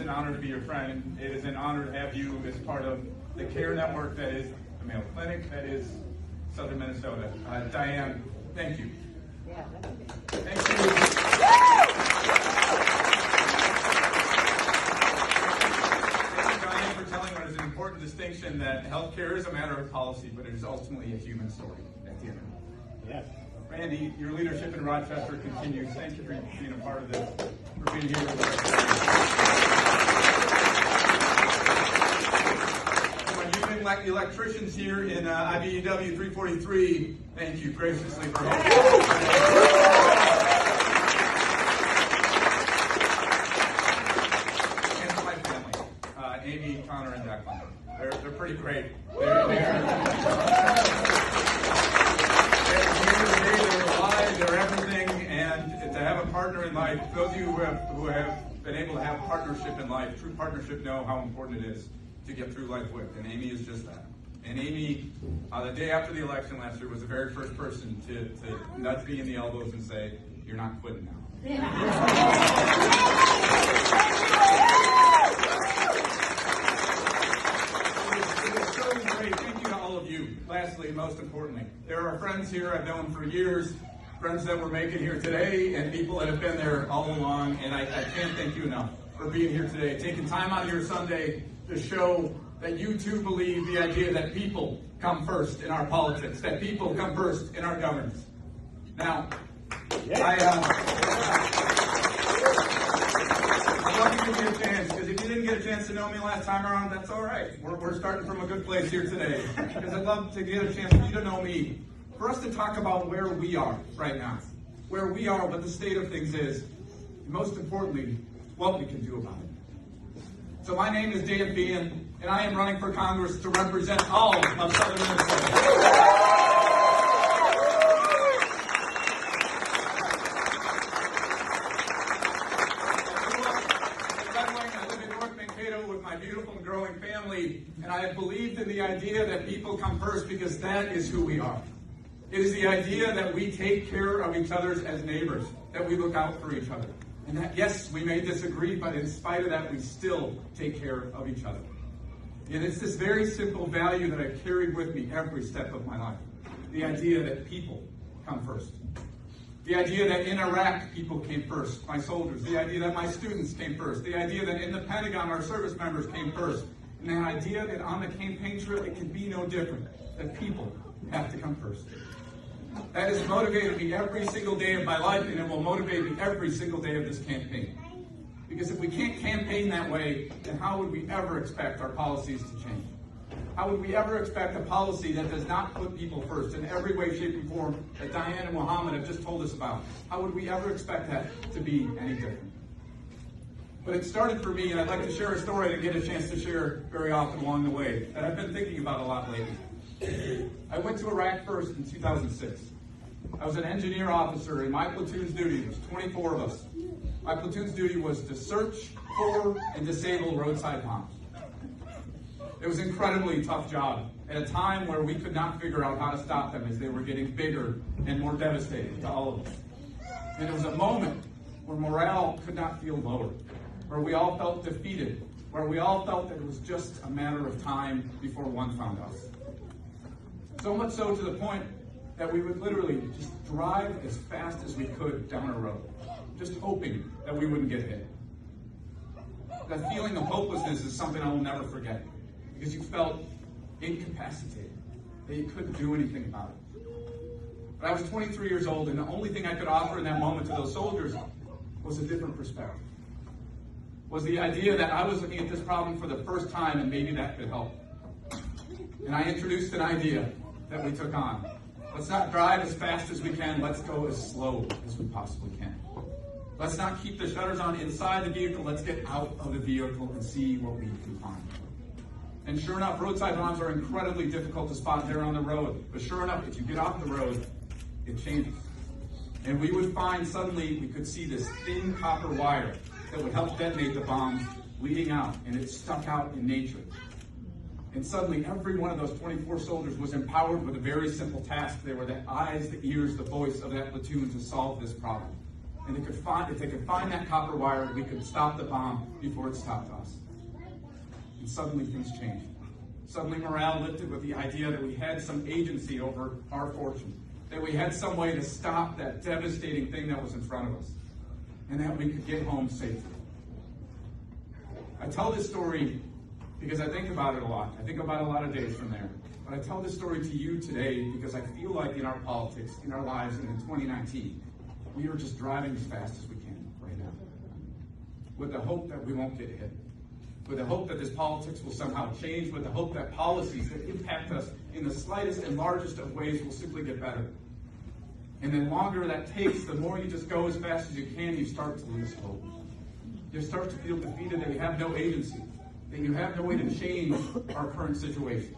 an honor to be your friend. It is an honor to have you as part of the care network that is the Mayo Clinic, that is Southern Minnesota. Diane, thank you. Yeah, thank you. Thank you, Diane, for telling what is an important distinction that healthcare is a matter of policy, but it is ultimately a human story at the end of it. Yes. Randy, your leadership in Rochester continues. Thank you for being a part of this, for being here with us. My union electricians here in IBEW 343, thank you graciously for helping. And for my family, Amy, Connor, and Declan. They're pretty great. They're everything, and to have a partner in life, those of you who have been able to have partnership in life, true partnership, know how important it is to get through life with, and Amy is just that. And Amy, the day after the election last year, was the very first person to nudge me in the elbows and say, "You're not quitting now." It was so great. Thank you to all of you. Lastly, most importantly, there are friends here I've known for years, friends that we're making here today, and people that have been there all along, and I can't thank you enough for being here today, taking time out of your Sunday to show that you too believe the idea that people come first in our politics, that people come first in our governance. Now, I'd love to give you a chance, because if you didn't get a chance to know me last time around, that's all right. We're starting from a good place here today, because I'd love to get a chance for you to know me, for us to talk about where we are right now, where we are, what the state of things is, and most importantly, what we can do about it. So my name is Dan Feehan, and I am running for Congress to represent all of Southern Minnesota. My beautiful and growing family, and I have believed in the idea that people come first because that is who we are. It is the idea that we take care of each other as neighbors, that we look out for each other. And that, yes, we may disagree, but in spite of that, we still take care of each other. And it's this very simple value that I've carried with me every step of my life. The idea that people come first. The idea that in Iraq, people came first, my soldiers. The idea that my students came first. The idea that in the Pentagon, our service members came first. And the idea that on the campaign trail, it can be no different, that people have to come first. That has motivated me every single day of my life, and it will motivate me every single day of this campaign. Because if we can't campaign that way, then how would we ever expect our policies to change? How would we ever expect a policy that does not put people first in every way, shape, and form that Diane and Mohammed have just told us about? How would we ever expect that to be any different? But it started for me, and I'd like to share a story I get a chance to share very often along the way that I've been thinking about a lot lately. I went to Iraq first in 2006. I was an engineer officer, and my platoon's duty, there was 24 of us. My platoon's duty was to search for and disable roadside bombs. It was an incredibly tough job at a time where we could not figure out how to stop them as they were getting bigger and more devastating to all of us. And it was a moment where morale could not feel lower, where we all felt defeated, where we all felt that it was just a matter of time before one found us. So much so to the point that we would literally just drive as fast as we could down a road, just hoping that we wouldn't get hit. That feeling of hopelessness is something I will never forget, because you felt incapacitated, that you couldn't do anything about it. But I was 23 years old, and the only thing I could offer in that moment to those soldiers was a different perspective. Was the idea that I was looking at this problem for the first time, and maybe that could help. And I introduced an idea that we took on. Let's not drive as fast as we can, let's go as slow as we possibly can. Let's not keep the shutters on inside the vehicle, let's get out of the vehicle and see what we can find. And sure enough, roadside bombs are incredibly difficult to spot there on the road. But sure enough, if you get off the road, it changes. And we would find suddenly we could see this thin copper wire that would help detonate the bombs leading out, and it stuck out in nature. And suddenly every one of those 24 soldiers was empowered with a very simple task. They were the eyes, the ears, the voice of that platoon to solve this problem. And if they could find that copper wire, we could stop the bomb before it stopped us. And suddenly things changed. Suddenly morale lifted with the idea that we had some agency over our fortune, that we had some way to stop that devastating thing that was in front of us, and that we could get home safely. I tell this story because I think about it a lot. I think about it a lot of days from there. But I tell this story to you today because I feel like in our politics, in our lives, and in 2019, we are just driving as fast as we can right now, with the hope that we won't get hit, with the hope that this politics will somehow change, with the hope that policies that impact us in the slightest and largest of ways will simply get better. And the longer that takes, the more you just go as fast as you can, you start to lose hope. You start to feel defeated, that you have no agency, that you have no way to change our current situation.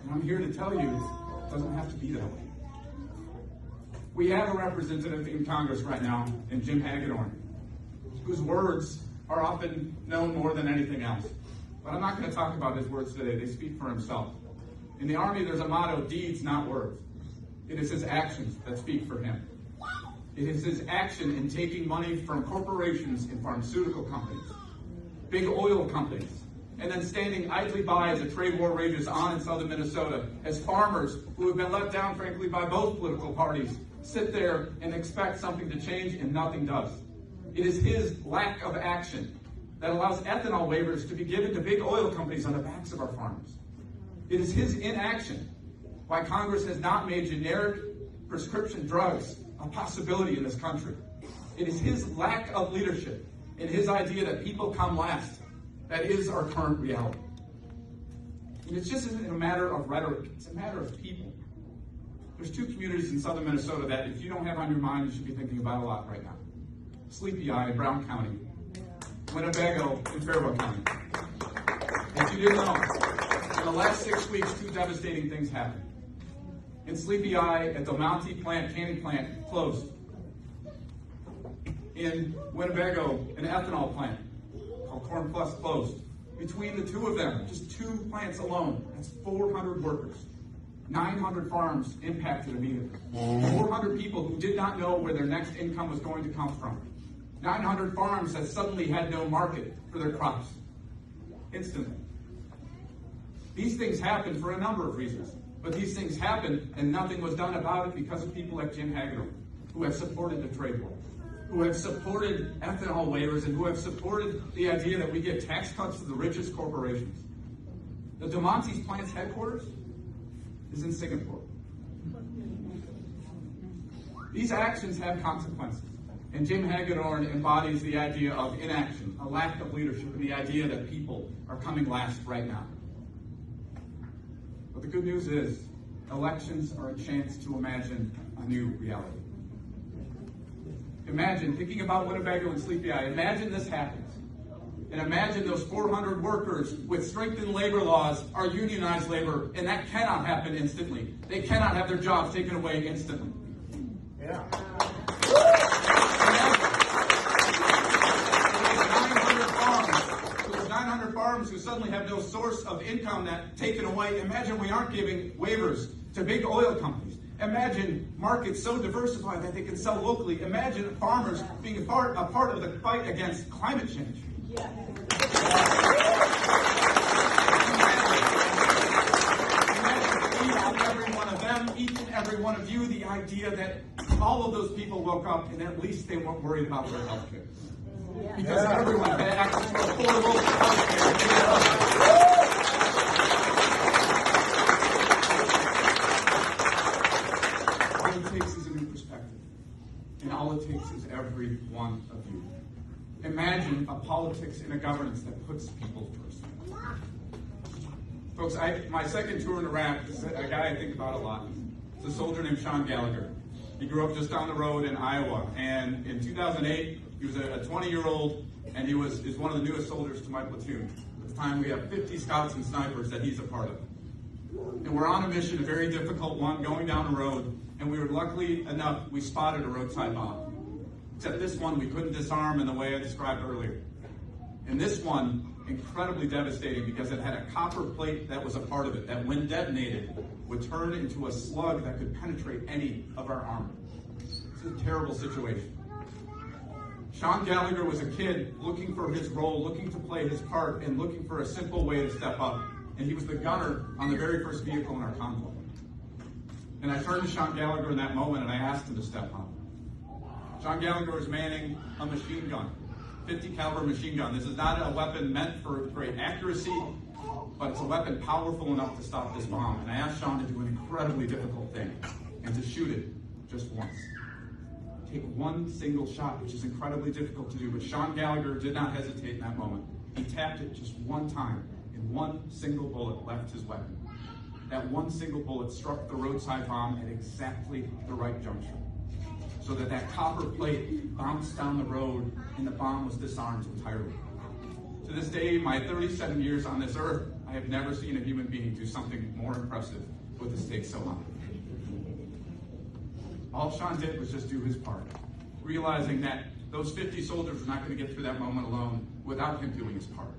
And I'm here to tell you, it doesn't have to be that way. We have a representative in Congress right now, in Jim Hagedorn, whose words are often known more than anything else. But I'm not going to talk about his words today. They speak for himself. In the Army, there's a motto, deeds, not words. It is his actions that speak for him. It is his action in taking money from corporations and pharmaceutical companies, big oil companies, and then standing idly by as a trade war rages on in southern Minnesota, as farmers who have been let down, frankly, by both political parties, sit there and expect something to change, and nothing does. It is his lack of action that allows ethanol waivers to be given to big oil companies on the backs of our farmers. It is his inaction why Congress has not made generic prescription drugs a possibility in this country. It is his lack of leadership and his idea that people come last that is our current reality. And it just isn't a matter of rhetoric, it's a matter of people. There's two communities in southern Minnesota that if you don't have on your mind, you should be thinking about a lot right now. Sleepy Eye in Brown County, Winnebago in Faribault County. If you didn't know, in the last 6 weeks, two devastating things happened. In Sleepy Eye, at the Monty canning plant closed. In Winnebago, an ethanol plant called Corn Plus closed. Between the two of them, just two plants alone, that's 400 workers. 900 farms impacted immediately. 400 people who did not know where their next income was going to come from. 900 farms that suddenly had no market for their crops. Instantly. These things happen for a number of reasons. But these things happened and nothing was done about it because of people like Jim Hagedorn, who have supported the trade war, who have supported ethanol waivers, and who have supported the idea that we get tax cuts to the richest corporations. The DeMonte's plant's headquarters is in Singapore. These actions have consequences, and Jim Hagedorn embodies the idea of inaction, a lack of leadership, and the idea that people are coming last right now. But the good news is, elections are a chance to imagine a new reality. Imagine, thinking about Winnebago and Sleepy Eye, imagine this happens. And imagine those 400 workers with strengthened labor laws are unionized labor, and that cannot happen instantly. They cannot have their jobs taken away instantly. Yeah. Those 900 farms who suddenly have no source of income that taken away. Imagine we aren't giving waivers to big oil companies. Imagine markets so diversified that they can sell locally. Imagine farmers being a part of the fight against climate change. Yeah. Each and every one of you, the idea that all of those people woke up and at least they weren't worried about their health care. Because everyone had access to affordable health care. All it takes is a new perspective. And all it takes is every one of you. Imagine a politics and a governance that puts people first. Folks, my second tour in Iraq is a guy I think about a lot. It's a soldier named Sean Gallagher. He grew up just down the road in Iowa, and in 2008, he was a 20-year-old, and he was one of the newest soldiers to my platoon. At the time, we have 50 scouts and snipers that he's a part of. And we're on a mission, a very difficult one, going down the road, and we were luckily enough, we spotted a roadside bomb. Except this one we couldn't disarm in the way I described earlier. And this one, incredibly devastating because it had a copper plate that was a part of it that when detonated would turn into a slug that could penetrate any of our armor. It's a terrible situation. Sean Gallagher was a kid looking for his role, looking to play his part, and looking for a simple way to step up. And he was the gunner on the very first vehicle in our convoy. And I turned to Sean Gallagher in that moment and I asked him to step up. Sean Gallagher was manning a machine gun, 50 caliber machine gun. This is not a weapon meant for great accuracy, but it's a weapon powerful enough to stop this bomb. And I asked Sean to do an incredibly difficult thing, and to shoot it just once. Take one single shot, which is incredibly difficult to do, but Sean Gallagher did not hesitate in that moment. He tapped it just one time, and one single bullet left his weapon. That one single bullet struck the roadside bomb at exactly the right juncture, so that that copper plate bounced down the road and the bomb was disarmed entirely. To this day, my 37 years on this earth, I have never seen a human being do something more impressive with the stakes so high. All Sean did was just do his part, realizing that those 50 soldiers were not going to get through that moment alone without him doing his part.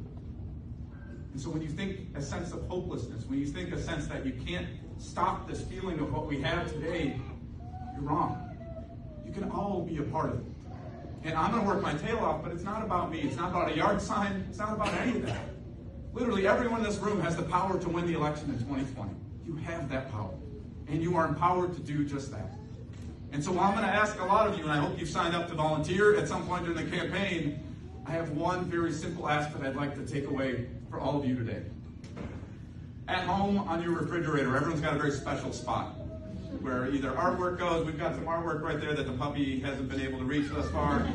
And so when you think a sense of hopelessness, when you think a sense that you can't stop this feeling of what we have today, you're wrong. You can all be a part of it. And I'm going to work my tail off, but it's not about me. It's not about a yard sign. It's not about any of that. Literally, everyone in this room has the power to win the election in 2020. You have that power. And you are empowered to do just that. And so I'm going to ask a lot of you, and I hope you've signed up to volunteer at some point during the campaign, I have one very simple ask that I'd like to take away for all of you today. At home on your refrigerator, everyone's got a very special spot where either artwork goes. We've got some artwork right there that the puppy hasn't been able to reach thus far.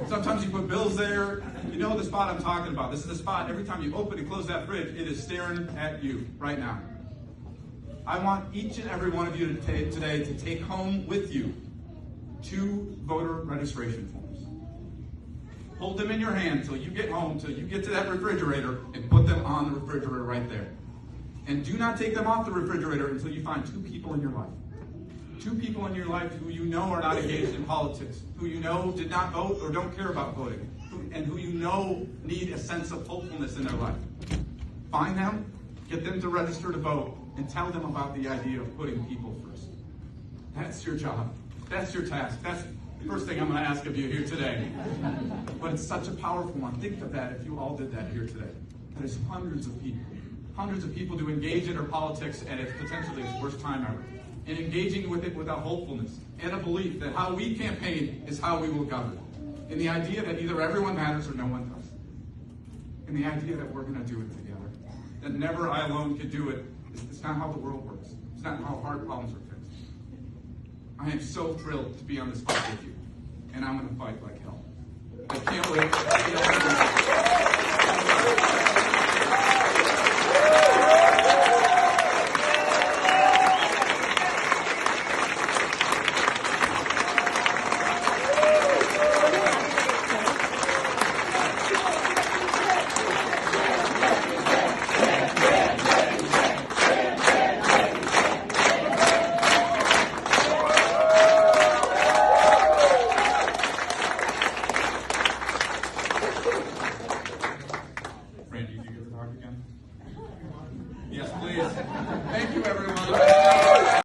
Sometimes you put bills there. You know the spot I'm talking about. This is the spot, every time you open and close that fridge, it is staring at you right now. I want each and every one of you today to take home with you 2 voter registration forms. Hold them in your hand till you get home, till you get to that refrigerator, and put them on the refrigerator right there. And do not take them off the refrigerator until you find 2 people in your life. 2 people in your life who you know are not engaged in politics, who you know did not vote or don't care about voting, and who you know need a sense of hopefulness in their life. Find them, get them to register to vote, and tell them about the idea of putting people first. That's your job. That's your task. That's the first thing I'm going to ask of you here today. But it's such a powerful one. Think of that if you all did that here today. That is hundreds of people to engage in our politics at its potentially its worst time ever. And engaging with it with a hopefulness and a belief that how we campaign is how we will govern. And the idea that either everyone matters or no one does. And the idea that we're going to do it together. That never I alone could do it. It's not how the world works. It's not how hard problems are fixed. I am so thrilled to be on this fight with you. And I'm going to fight like hell. I can't wait. Randy, did you get the talk again? Yes, please. Thank you, everyone.